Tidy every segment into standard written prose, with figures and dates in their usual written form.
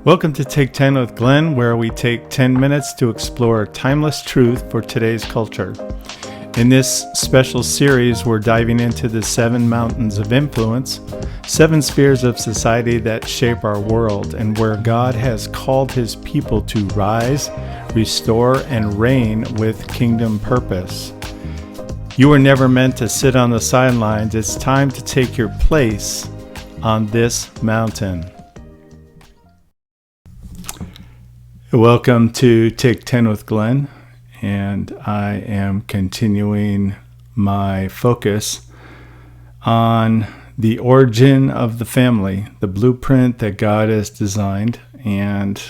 Welcome to Take 10 with Glenn, where we take 10 minutes to explore timeless truth for today's culture. In this special series, we're diving into the 7 mountains of influence, 7 spheres of society that shape our world, and where God has called his people to rise, restore, and reign with kingdom purpose. You were never meant to sit on the sidelines. It's time to take your place on this mountain. Welcome to Take 10 with Glenn, and I am continuing my focus on the origin of the family, the blueprint that God has designed. And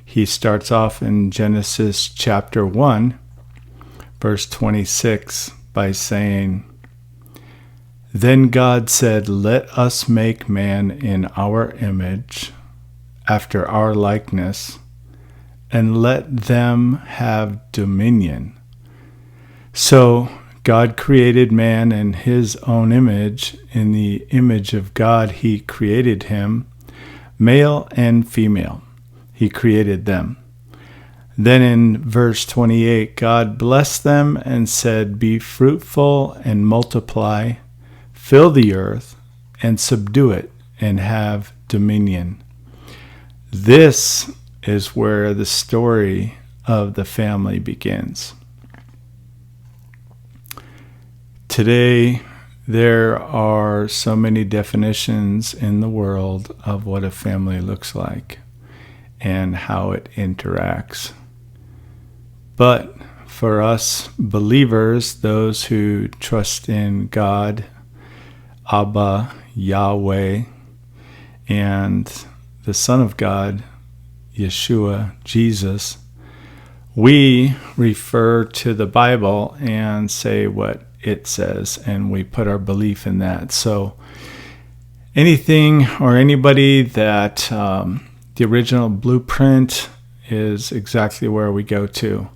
he starts off in Genesis chapter 1, verse 26 by saying, "Then God said, 'Let us make man in our image, after our likeness, and let them have dominion.'" So God created man in his own image. In the image of God, he created him, male and female. He created them. Then in verse 28, God blessed them and said, "Be fruitful and multiply, fill the earth and subdue it, and have dominion." This is where the story of the family begins. Today, there are so many definitions in the world of what a family looks like and how it interacts. But for us believers, those who trust in God, Abba, Yahweh, and the Son of God, Yeshua, Jesus, we refer to the Bible and say what it says, and we put our belief in that. So anything or anybody that the original blueprint is exactly where we go to.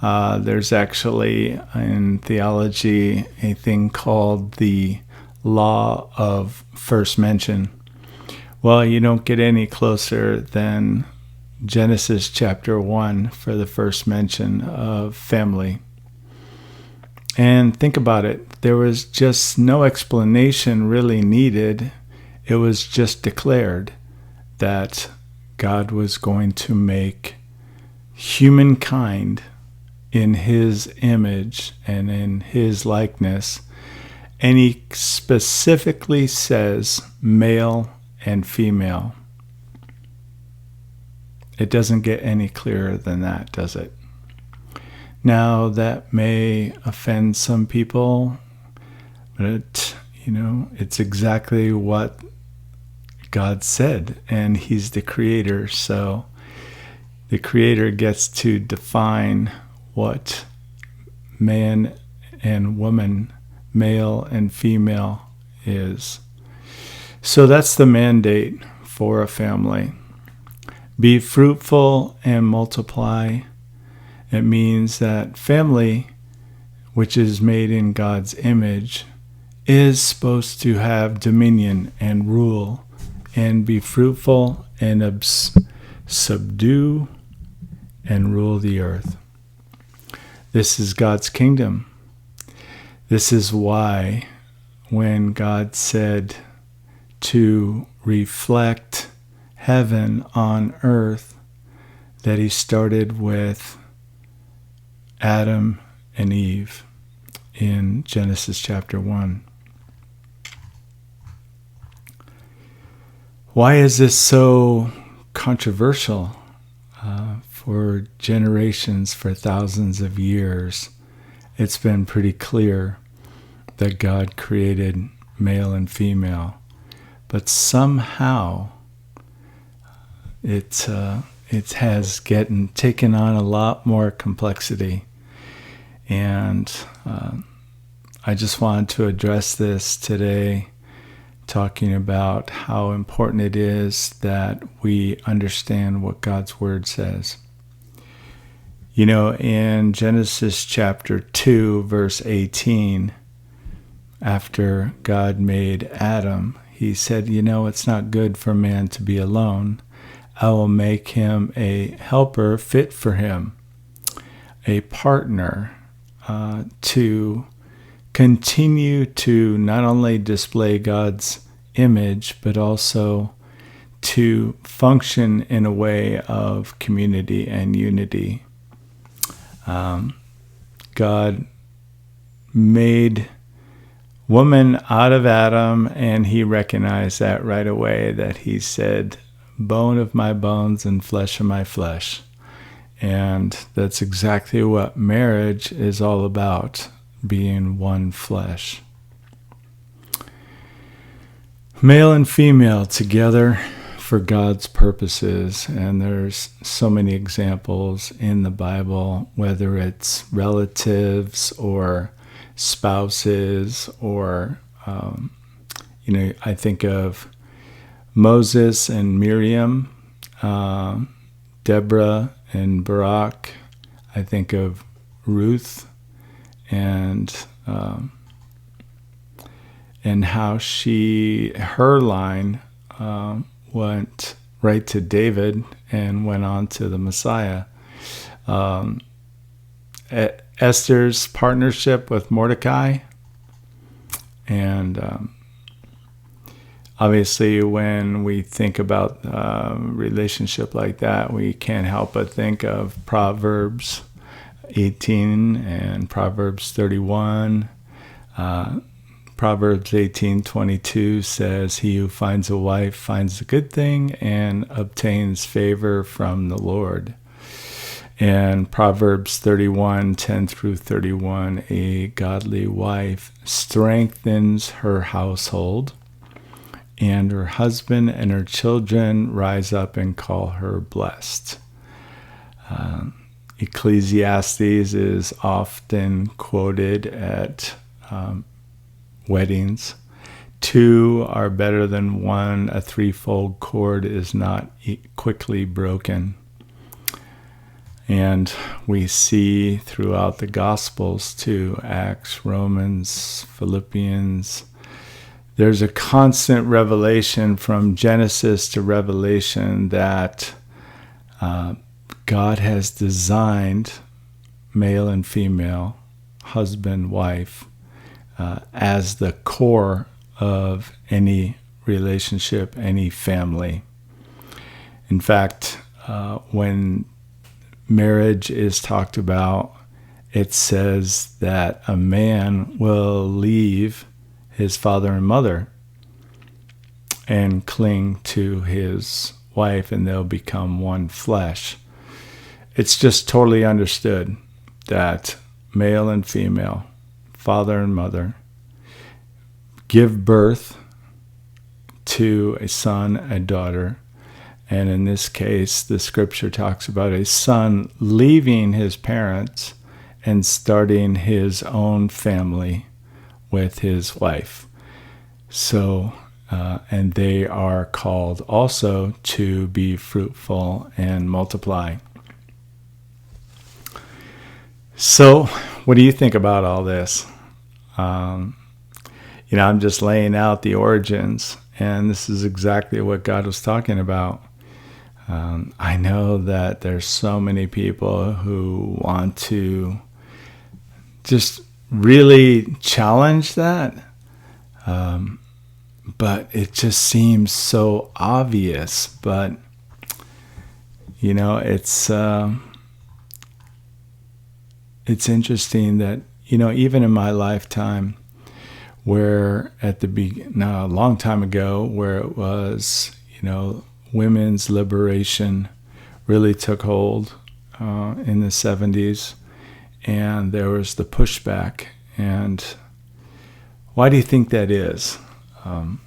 There's actually in theology a thing called the law of first mention. Well, you don't get any closer than Genesis chapter 1 for the first mention of family. And think about it. There was just no explanation really needed. It was just declared that God was going to make humankind in his image and in his likeness. And he specifically says male and female. It doesn't get any clearer than that, does it? Now, that may offend some people, but it's exactly what God said, and he's the creator, so the creator gets to define what man and woman, male and female is. So that's the mandate for a family. Be fruitful and multiply. It means that family, which is made in God's image, is supposed to have dominion and rule and be fruitful and subdue and rule the earth. This is God's kingdom. This is why when God said to reflect heaven on earth, that he started with Adam and Eve in Genesis chapter 1. Why is this so controversial? For generations, for thousands of years, it's been pretty clear that God created male and female, but somehow it has taken on a lot more complexity. And I just wanted to address this today, talking about how important it is that we understand what God's word says. In Genesis chapter 2, verse 18, after God made Adam, he said, it's not good for man to be alone. I will make him a helper fit for him, a partner to continue to not only display God's image, but also to function in a way of community and unity. God made woman out of Adam, and he recognized that right away, that he said, bone of my bones and flesh of my flesh. And that's exactly what marriage is all about, being one flesh. Male and female together for God's purposes. And there's so many examples in the Bible, whether it's relatives or spouses or, I think of Moses and Miriam, Deborah and Barak. I think of Ruth and how her line went right to David and went on to the Messiah. Esther's partnership with Mordecai, and obviously when we think about a relationship like that, we can't help but think of Proverbs 18 and Proverbs 31. Proverbs 18:22 says, he who finds a wife finds a good thing and obtains favor from the Lord. And Proverbs 31:10 through 31, a godly wife strengthens her household, and her husband and her children rise up and call her blessed. Ecclesiastes is often quoted at weddings. Two are better than one. A threefold cord is not quickly broken. And we see throughout the Gospels too, Acts, Romans, Philippians, there's a constant revelation from Genesis to Revelation that God has designed male and female, husband, wife, as the core of any relationship, any family. In fact, when marriage is talked about, it says that a man will leave his father and mother and cling to his wife, and they'll become one flesh. It's just totally understood that male and female, father and mother, give birth to a son, a daughter. And in this case, the scripture talks about a son leaving his parents and starting his own family with his wife. So, and they are called also to be fruitful and multiply. So, what do you think about all this? I'm just laying out the origins, and this is exactly what God was talking about. I know that there's so many people who want to just really challenge that, but it just seems so obvious. But it's interesting that even in my lifetime, where a long time ago, where it was women's liberation really took hold in the 70s, and there was the pushback. And why do you think that is? I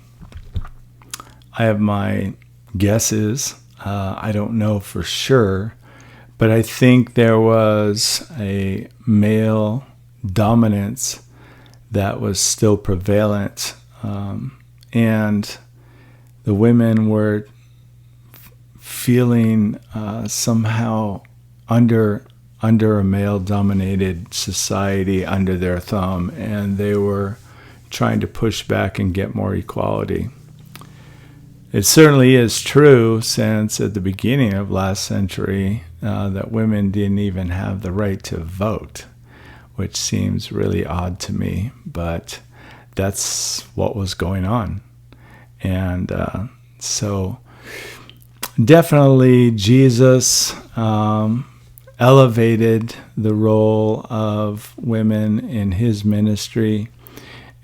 have my guesses. I don't know for sure, but I think there was a male dominance that was still prevalent, and the women were feeling somehow under a male-dominated society under their thumb, and they were trying to push back and get more equality. It certainly is true, since at the beginning of last century that women didn't even have the right to vote, which seems really odd to me, but that's what was going on. And so definitely Jesus elevated the role of women in his ministry.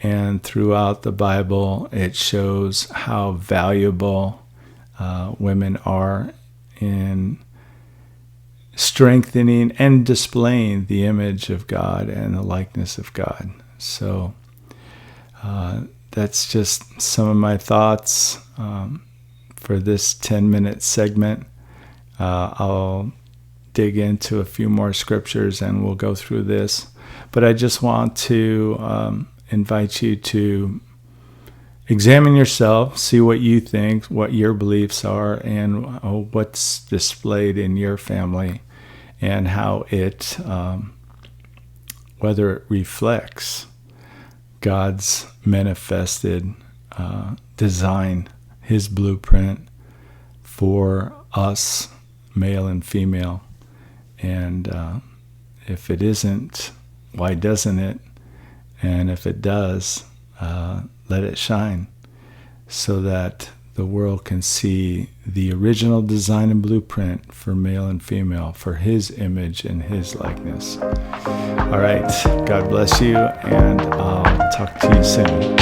And throughout the Bible, it shows how valuable women are in strengthening and displaying the image of God and the likeness of God. So that's just some of my thoughts for this 10-minute segment. I'll dig into a few more scriptures and we'll go through this. But I just want to invite you to examine yourself, see what you think, what your beliefs are, and what's displayed in your family, and how it, whether it reflects God's manifested design, his blueprint for us, male and female. And if it isn't, why doesn't it? And if it does, let it shine, so that the world can see the original design and blueprint for male and female, for his image and his likeness. All right. God bless you, and I'll talk to you soon.